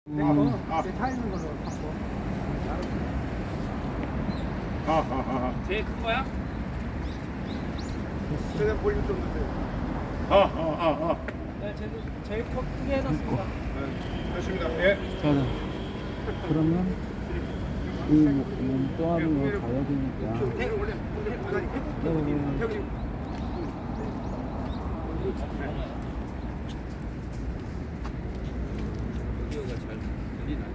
타 있는 걸로 갖고. 제일 큰 거야? 최대한 볼륨 좀 넣으세요. 네, 제일 크게 해놨습니다. 네, 됐습니다. 예. 자, 그러면 이 몸뚱아리로 가야 되니까. 태그 올려. 태그. 오디오가 잘 들리나?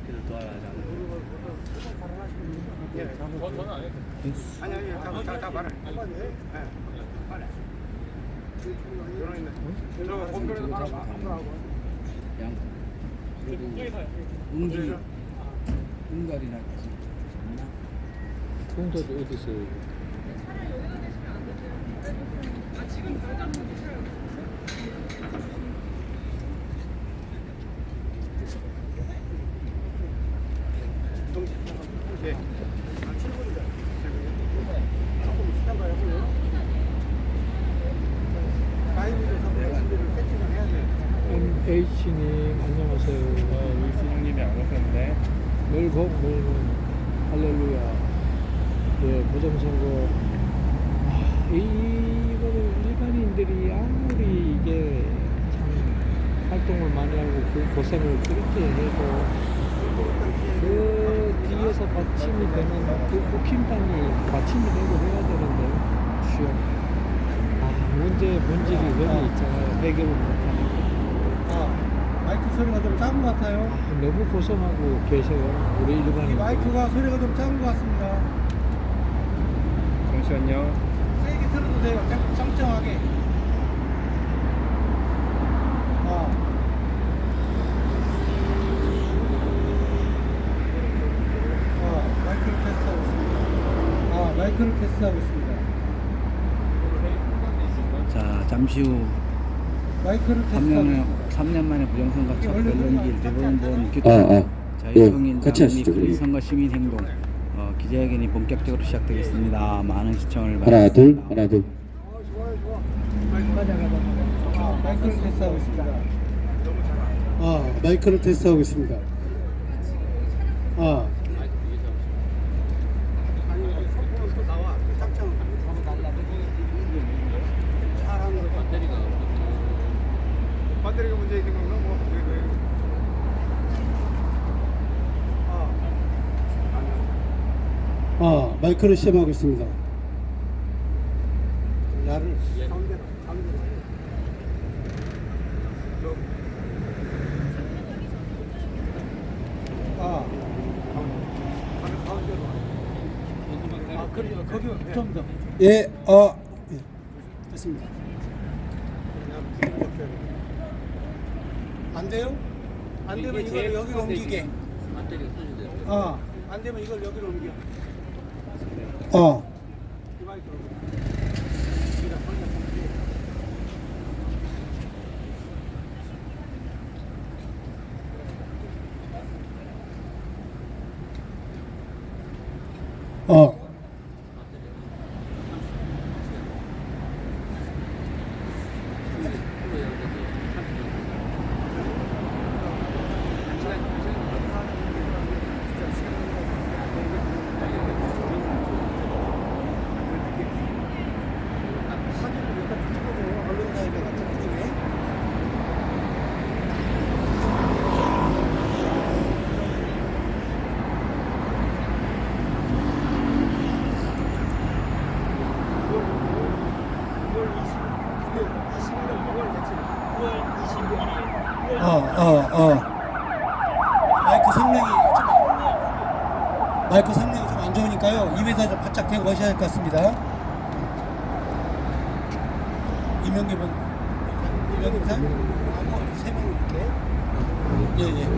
그래도 더 하자. 저는 안 해도. 아니, 다 말해. 말해. 이런 있네. 저 건드려서 말아봐. 양. 그래도 응가리나 통도도 어디서? 예. H님 안녕하세요. 울수 형님이 안 오셨네. 멀고 할렐루야. 예, 부정선거. 이거를 일반인들이 아무리 이게 참 활동을 많이 하고 그 고생을 그렇게 해도 그 뒤에서 받침이 되는 그 국힘당이 받침이 되고 해야 되는데 쉬워. 문제가 여기 있잖아요. 해결을 못하는 거. 마이크 소리가 좀 작은 것 같아요. 너무 고생하고 계셔요. 우리 이 일반인. 마이크가 소리가 좀 작은 것 같습니다. 잠시만요. 세게 틀어도 돼요. 짱짱하게. 마이크를 테스트하고 있습니다. 마이크를 테스트하고 있습니다. 자, 잠시 후 마이크를 테스트하고 있습니다. 3년 만에 부정선거 첫 변론길 대법원 예, 자유통일당 같이 하시죠, 및 그럼. 선거 시민행동 기자회견이 본격적으로 시작되겠습니다. 많은 시청을 하나 둘 바랍니다. 하나 둘 마이크를 테스트하고 있습니다. 마이크를 테스트하고 있습니다. 배터리가 문제 있는 건가? 마이크를 시험하고 있습니다. 야를 가운데로. 거기 좀 더. 예, 됐습니다. 안 돼요? 안 되면 이걸 여기로 옮기게. 배터리가 터진대요. 안 되면 이걸 여기로 옮겨. 이 마이크로. 마이크 성능이 좀 안 좋으니까요. 입에다 좀 바짝 대고 하셔야 될 것 같습니다. 이명기분, 이명기사, 세명 이렇게. 예.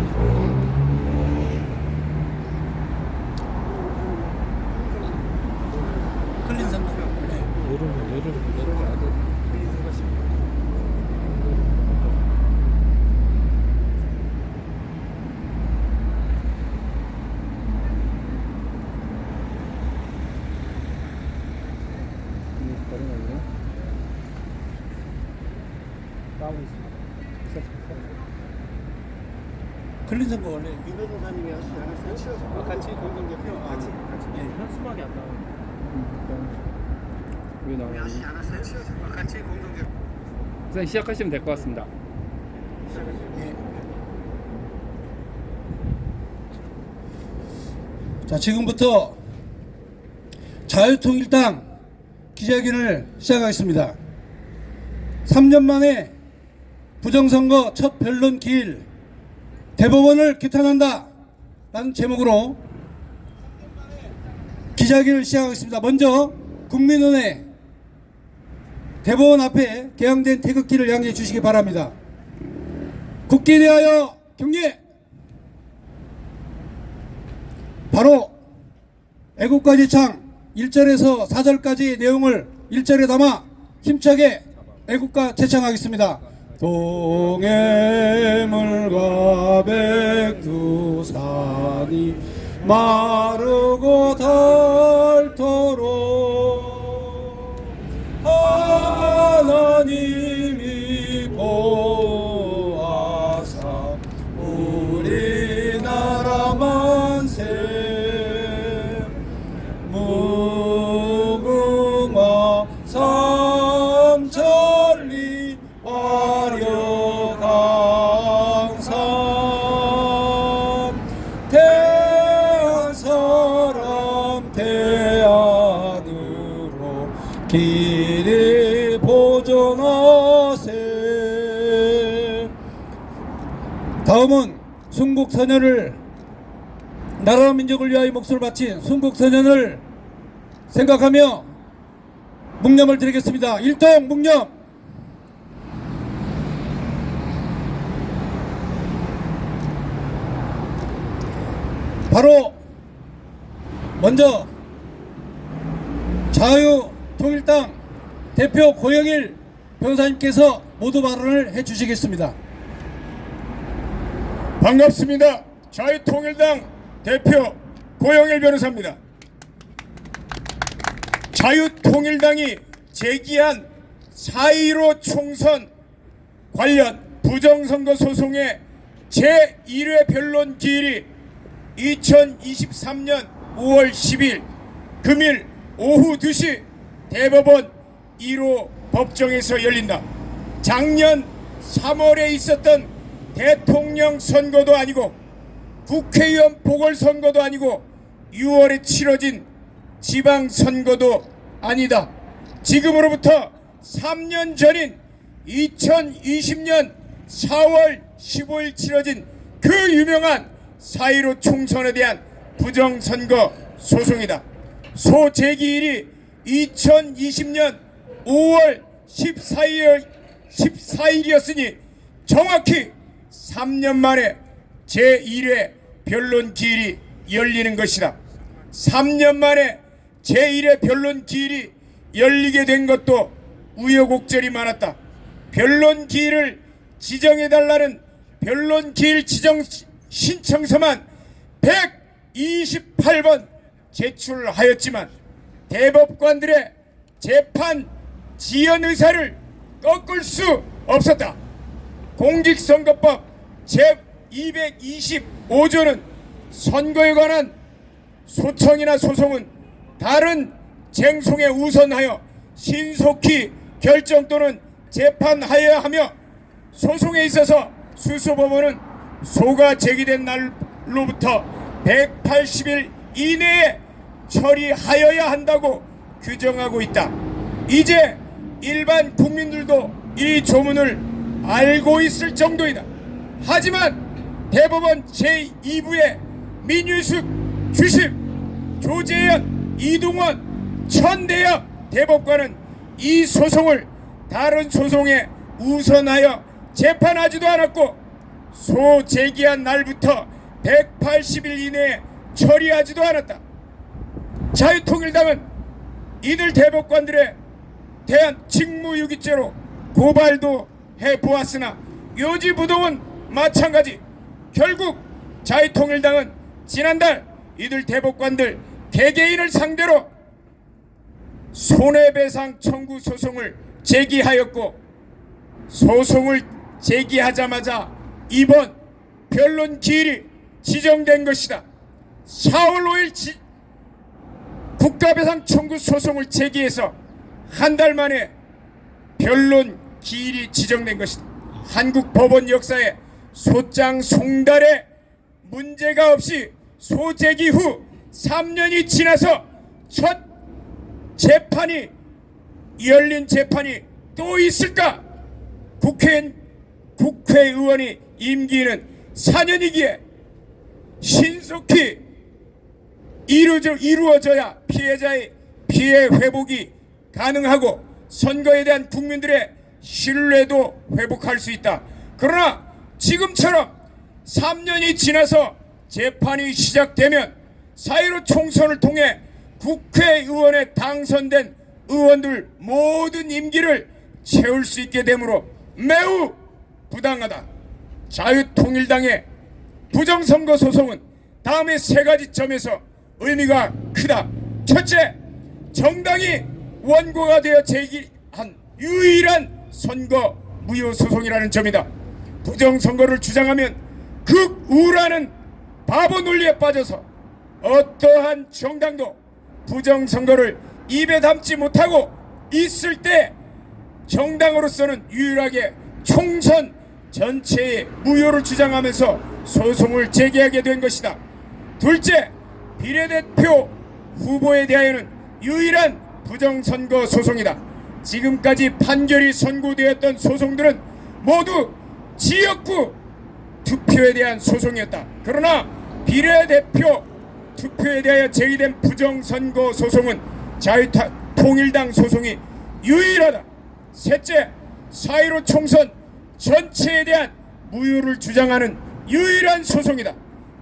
클린 성능. 여름 버리거든요. 나오고 있습니다. 클린 선거 원래 유 변호사님이 하시지 않았어요? 같이 공동대표 같이 현수막이 안 나와요. 왜 나와요? 하시지 않았어요? 같이 공동대표. 선생님 시작하시면 될 것 같습니다. 자, 지금부터 자유통일당 기자회견을 시작하겠습니다. 3년 만에 부정선거 첫 변론 기일, 대법원을 규탄한다 라는 제목으로 기자회견을 시작하겠습니다. 먼저 국민은혜 대법원 앞에 개항된 태극기를 양해해 주시기 바랍니다. 국기에 대하여 경례! 바로 애국가 제창 1절에서 4절까지의 내용을 1절에 담아 힘차게 애국가 제창하겠습니다. 동해물과 백두산이 마르고 닳도록 하나님이 보호하사 우리나라 만세 무궁화 삼천리 화려강산 대한 사람 대안으로 길이 보존하세. 다음은 순국선열을 나라 민족을 위하여 목숨을 바친 순국선열을 생각하며 묵념을 드리겠습니다. 일동 묵념. 바로 먼저 자유통일당 대표 고영일 변호사님께서 모두 발언을 해주시겠습니다. 반갑습니다. 자유통일당 대표 고영일 변호사입니다. 자유통일당이 제기한 4.15 총선 관련 부정선거 소송의 제1회 변론 기일이 2023년 5월 10일 금일 오후 2시 대법원 1호 법정에서 열린다. 작년 3월에 있었던 대통령 선거도 아니고 국회의원 보궐선거도 아니고 6월에 치러진 지방선거도 아니다. 지금으로부터 3년 전인 2020년 4월 15일 치러진 그 유명한 4.15 총선에 대한 부정선거 소송이다. 소 제기일이 2020년 5월 14일이었으니 정확히 3년 만에 제1회 변론 기일이 열리는 것이다. 3년 만에 제1회 변론 기일이 열리게 된 것도 우여곡절이 많았다. 변론 기일을 지정해달라는 변론 기일 지정 신청서만 128번 제출하였지만 대법관들의 재판 지연 의사를 꺾을 수 없었다. 공직선거법 제225조는 선거에 관한 소청이나 소송은 다른 쟁송에 우선하여 신속히 결정 또는 재판하여야 하며 소송에 있어서 수소법원은 소가 제기된 날로부터 180일 이내에 처리하여야 한다고 규정하고 있다. 이제 일반 국민들도 이 조문을 알고 있을 정도이다. 하지만 대법원 제2부의 민유숙 주심, 조재현, 이동원, 천대엽 대법관은 이 소송을 다른 소송에 우선하여 재판하지도 않았고 소 제기한 날부터 180일 이내에 처리하지도 않았다. 자유통일당은 이들 대법관들에 대한 직무유기죄로 고발도 해보았으나 요지부동은 마찬가지. 결국 자유통일당은 지난달 이들 대법관들 개개인을 상대로 손해배상 청구 소송을 제기하였고, 소송을 제기하자마자 이번 변론 기일이 지정된 것이다. 4월 5일 국가배상 청구 소송을 제기해서 한 달 만에 변론 기일이 지정된 것이다. 한국 법원 역사에 소장 송달에 문제가 없이 소제기 후 3년이 지나서 첫 재판이 열린 재판이 또 있을까? 국회의원이 임기는 4년이기에 신속히 이루어져야 피해자의 피해 회복이 가능하고 선거에 대한 국민들의 신뢰도 회복할 수 있다. 그러나 지금처럼 3년이 지나서 재판이 시작되면 4.15 총선을 통해 국회의원에 당선된 의원들 모든 임기를 채울 수 있게 되므로 매우 부당하다. 자유통일당의 부정선거 소송은 다음의 세 가지 점에서 의미가 크다. 첫째, 정당이 원고가 되어 제기한 유일한 선거 무효 소송이라는 점이다. 부정선거를 주장하면 극우라는 바보 논리에 빠져서 어떠한 정당도 부정선거를 입에 담지 못하고 있을 때 정당으로서는 유일하게 총선 전체의 무효를 주장하면서 소송을 제기하게 된 것이다. 둘째, 비례대표 후보에 대하여는 유일한 부정선거 소송이다. 지금까지 판결이 선고되었던 소송들은 모두 지역구 투표에 대한 소송이었다. 그러나 비례대표 투표에 대하여 제기된 부정선거 소송은 자유통일당 소송이 유일하다. 셋째, 4.15 총선 전체에 대한 무효를 주장하는 유일한 소송이다.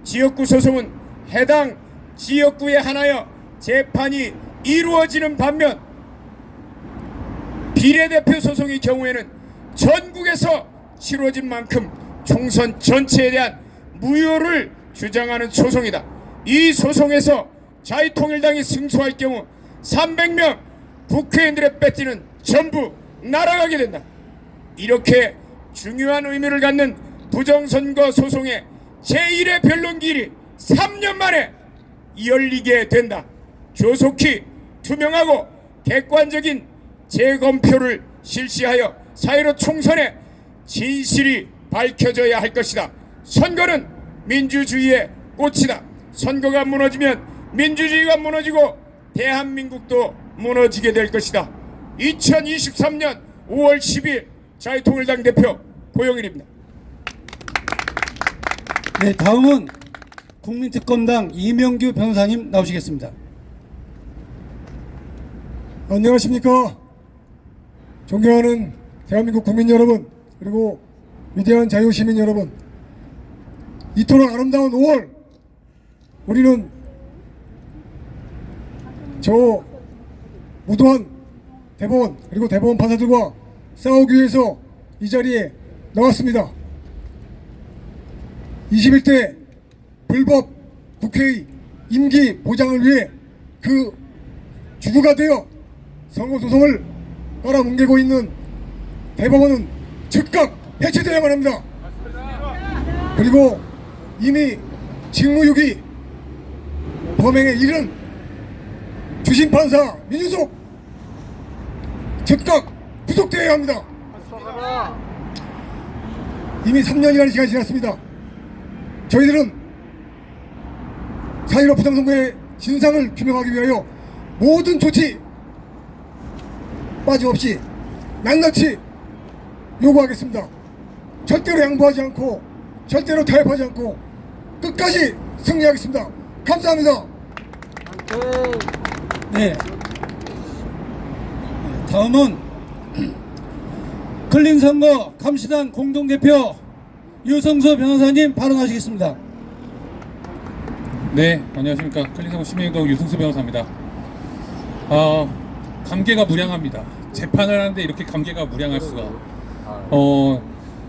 지역구 소송은 해당 지역구에 한하여 재판이 이루어지는 반면 비례대표 소송의 경우에는 전국에서 치러진 만큼 총선 전체에 대한 무효를 주장하는 소송이다. 이 소송에서 자유통일당이 승소할 경우 300명 국회의원들의 배지는 전부 날아가게 된다. 이렇게 중요한 의미를 갖는 부정선거 소송의 제1의 변론기일이 3년 만에 열리게 된다. 조속히 투명하고 객관적인 재검표를 실시하여 4.15 총선의 진실이 밝혀져야 할 것이다. 선거는 민주주의의 꽃이다. 선거가 무너지면 민주주의가 무너지고 대한민국도 무너지게 될 것이다. 2023년 5월 10일 자유통일당 대표 고영일입니다. 네, 다음은 국민특검당 이명규 변호사님 나오시겠습니다. 안녕하십니까. 존경하는 대한민국 국민 여러분, 그리고 위대한 자유시민 여러분, 이토록 아름다운 5월, 우리는 저 무도한 대법원 그리고 대법원 판사들과 싸우기 위해서 이 자리에 나왔습니다. 21대 불법 국회의 임기 보장을 위해 그 주구가 되어 선거소송을 깔아뭉개고 있는 대법원은 즉각 해체되어야만 합니다. 그리고 이미 직무유기 범행에 이른 주심판사 민윤석 즉각 구속되어야 합니다. 이미 3년이라는 시간이 지났습니다. 저희들은 4.15 부정선거의 진상을 규명하기 위하여 모든 조치 빠짐없이 낱낱이 요구하겠습니다. 절대로 양보하지 않고 절대로 타협하지 않고 끝까지 승리하겠습니다. 감사합니다. 네. 다음은 클린선거 감시단 공동대표 유성수 변호사님 발언하시겠습니다. 네, 안녕하십니까. 클린선거 시민행동 유승수 변호사입니다. 감개가 무량합니다. 재판을 하는데 이렇게 감개가 무량할 수가.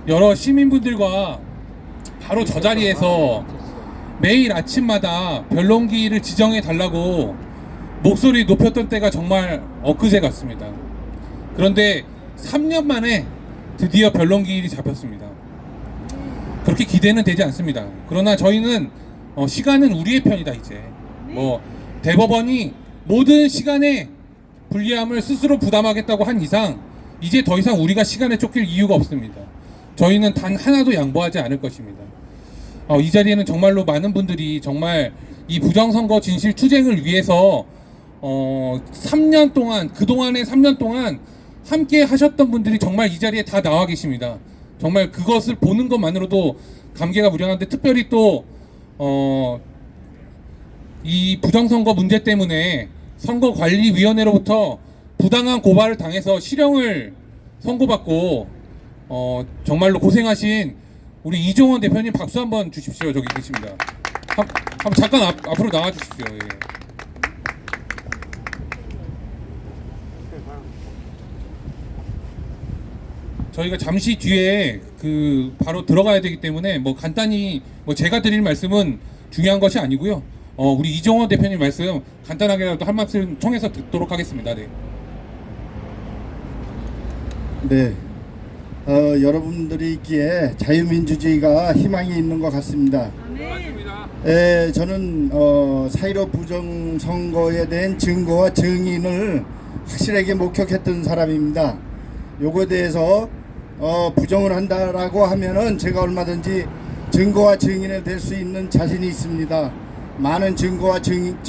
여러 시민분들과 바로 저 자리에서 매일 아침마다 변론기일을 지정해 달라고 목소리 높였던 때가 정말 엊그제 같습니다. 그런데 3년 만에 드디어 변론기일이 잡혔습니다. 그렇게 기대는 되지 않습니다. 그러나 저희는 시간은 우리의 편이다. 이제 뭐 대법원이 모든 시간의 불리함을 스스로 부담하겠다고 한 이상 이제 더 이상 우리가 시간에 쫓길 이유가 없습니다. 저희는 단 하나도 양보하지 않을 것입니다. 이 자리에는 정말로 많은 분들이 정말 이 부정선거 진실 투쟁을 위해서 3년 동안, 그동안의 3년 동안 함께 하셨던 분들이 정말 이 자리에 다 나와 계십니다. 정말 그것을 보는 것만으로도 감개가 무량한데, 특별히 또 이 부정선거 문제 때문에 선거관리위원회로부터 부당한 고발을 당해서 실형을 선고받고 정말로 고생하신 우리 이종원 대표님 박수 한번 주십시오. 저기 계십니다. 한번 잠깐 앞으로 나와 주십시오. 예. 저희가 잠시 뒤에 바로 들어가야 되기 때문에 뭐 간단히 제가 드릴 말씀은 중요한 것이 아니고요. 우리 이종원 대표님 말씀 간단하게라도 한 말씀 청해서 듣도록 하겠습니다. 네. 네. 여러분들이 있기에 자유민주주의가 희망이 있는 것 같습니다. 저는 4.15 부정선거에 대한 증거와 증인을 확실하게 목격했던 사람입니다. 요거에 대해서 부정을 한다라고 하면은 제가 얼마든지 증거와 증인이 될 수 있는 자신이 있습니다. 많은 증거와 증인이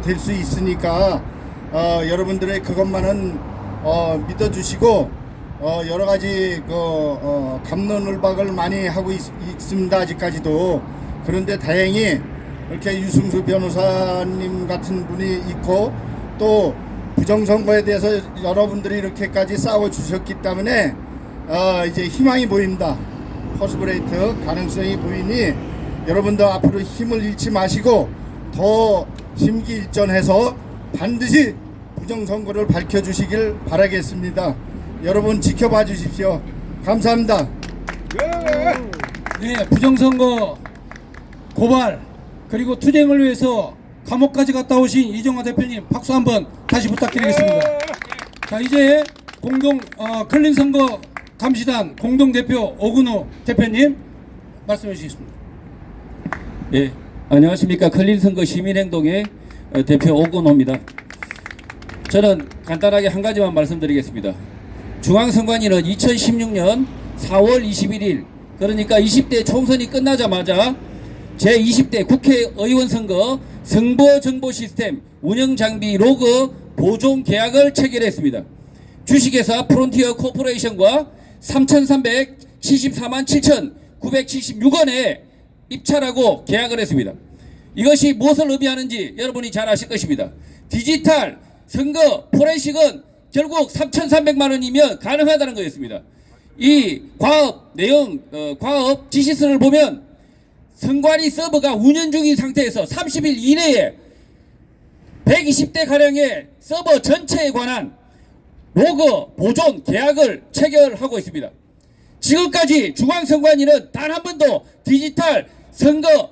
될 수 있으니까 여러분들의 그것만은 믿어주시고 여러 가지 갑론을박을 많이 하고 있습니다. 아직까지도. 그런데 다행히 이렇게 유승수 변호사님 같은 분이 있고 또 부정선거에 대해서 여러분들이 이렇게까지 싸워주셨기 때문에 이제 희망이 보입니다. 퍼스브레이트 가능성이 보이니 여러분들 앞으로 힘을 잃지 마시고 더 심기일전해서 반드시 부정선거를 밝혀주시길 바라겠습니다. 여러분 지켜봐 주십시오. 감사합니다. 네, 부정선거 고발 그리고 투쟁을 위해서 감옥까지 갔다 오신 이종화 대표님 박수 한번 다시 부탁드리겠습니다. 자, 이제 클린선거 감시단 공동대표 오근호 대표님 말씀해 주시겠습니다. 예, 안녕하십니까. 클린선거 시민행동의 대표 오근호입니다. 저는 간단하게 한 가지만 말씀드리겠습니다. 중앙선관위는 2016년 4월 21일 그러니까 20대 총선이 끝나자마자 제20대 국회의원 선거 정보 시스템 운영장비 로그 보존 계약을 체결했습니다. 주식회사 프론티어 코퍼레이션과 3,374만 7,976원에 입찰하고 계약을 했습니다. 이것이 무엇을 의미하는지 여러분이 잘 아실 것입니다. 디지털 선거 포렌식은 결국 3,300만 원이면 가능하다는 거였습니다. 이 과업 내용, 과업 지시서를 보면 선관위 서버가 운영 중인 상태에서 30일 이내에 120대 가량의 서버 전체에 관한 로그 보존 계약을 체결하고 있습니다. 지금까지 중앙선관위는 단 한 번도 디지털 선거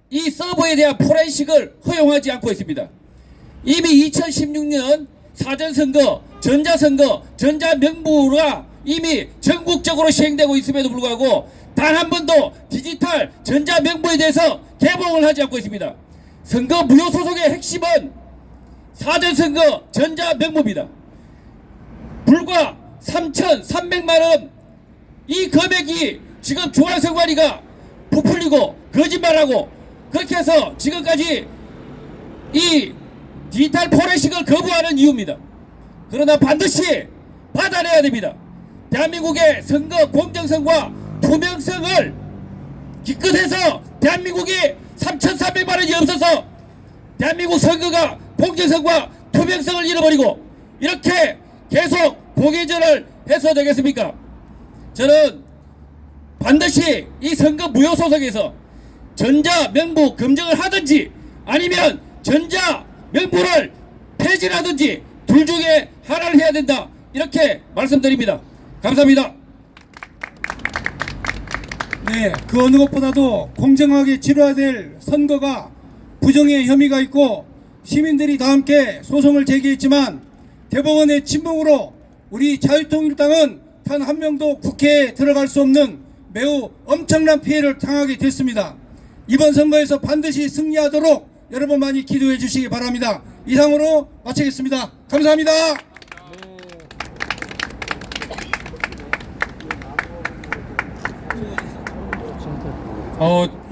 이 서버에 대한 포렌식을 허용하지 않고 있습니다. 이미 2016년 사전선거, 전자선거, 전자명부가 이미 전국적으로 시행되고 있음에도 불구하고 단 한 번도 디지털 전자명부에 대해서 개봉을 하지 않고 있습니다. 선거 무효 소송의 핵심은 사전선거 전자명부입니다. 불과 3,300만원 이 금액이 지금 중앙선관위가 부풀리고 거짓말하고 그렇게 해서 지금까지 이 디지털 포렌식을 거부하는 이유입니다. 그러나 반드시 받아내야 됩니다. 대한민국의 선거 공정성과 투명성을 기껏해서 대한민국이 3,300만 원이 없어서 대한민국 선거가 공정성과 투명성을 잃어버리고 이렇게 계속 고개전을 해서 되겠습니까? 저는 반드시 이 선거 무효 소송에서 전자명부 검증을 하든지 아니면 전자명부를 폐지하든지 둘 중에 하나를 해야 된다 이렇게 말씀드립니다. 감사합니다. 네, 그 어느 것보다도 공정하게 치러야 될 선거가 부정의 혐의가 있고 시민들이 다 함께 소송을 제기했지만 대법원의 침묵으로 우리 자유통일당은 단 한 명도 국회에 들어갈 수 없는 매우 엄청난 피해를 당하게 됐습니다. 이번 선거에서 반드시 승리하도록 여러분 많이 기도해 주시기 바랍니다. 이상으로 마치겠습니다. 감사합니다.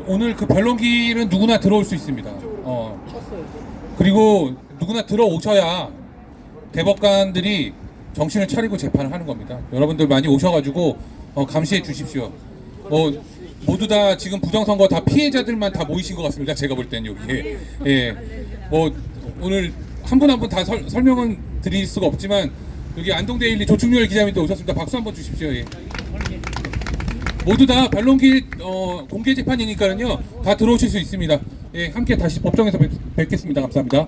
오늘 그 변론기는 누구나 들어올 수 있습니다. 그리고 누구나 들어오셔야 대법관들이 정신을 차리고 재판을 하는 겁니다. 여러분들 많이 오셔가지고 감시해 주십시오. 모두 다 지금 부정선거 다 피해자들만 다 모이신 것 같습니다. 제가 볼 땐 여기에. 예. 오늘 한 분 한 분 다 설명은 드릴 수가 없지만 여기 안동데일리 조충렬 기자님도 오셨습니다. 박수 한번 주십시오. 예. 모두 다 변론기 공개 재판이니까요. 다 들어오실 수 있습니다. 예, 함께 다시 법정에서 뵙겠습니다. 감사합니다.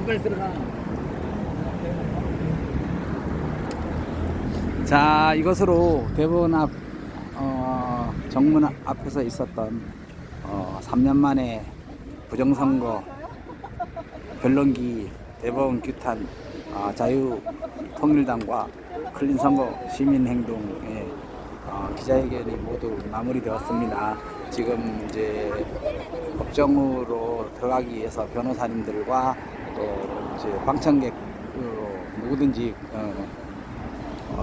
빨리 들어가. 자, 이것으로 대법원 앞 정문 앞에서 있었던 3년 만에 부정선거 변론기 대법원 규탄 자유통일당과 클린선거 시민행동의 기자회견이 모두 마무리되었습니다. 지금 이제 법정으로 들어가기 위해서 변호사님들과 또 이제 방청객으로 누구든지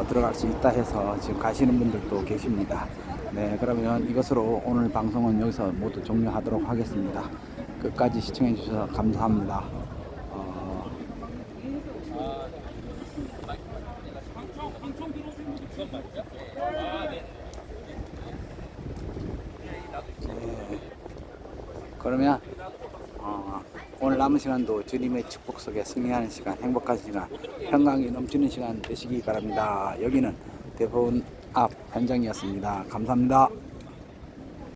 들어갈 수 있다 해서 지금 가시는 분들도 계십니다. 네, 그러면 이것으로 오늘 방송은 여기서 모두 종료하도록 하겠습니다. 끝까지 시청해 주셔서 감사합니다. 그러면 오늘 남은 시간도 주님의 축복 속에 승리하는 시간, 행복한 시간, 평강이 넘치는 시간 되시기 바랍니다. 여기는 대법원 앞 현장이었습니다. 감사합니다.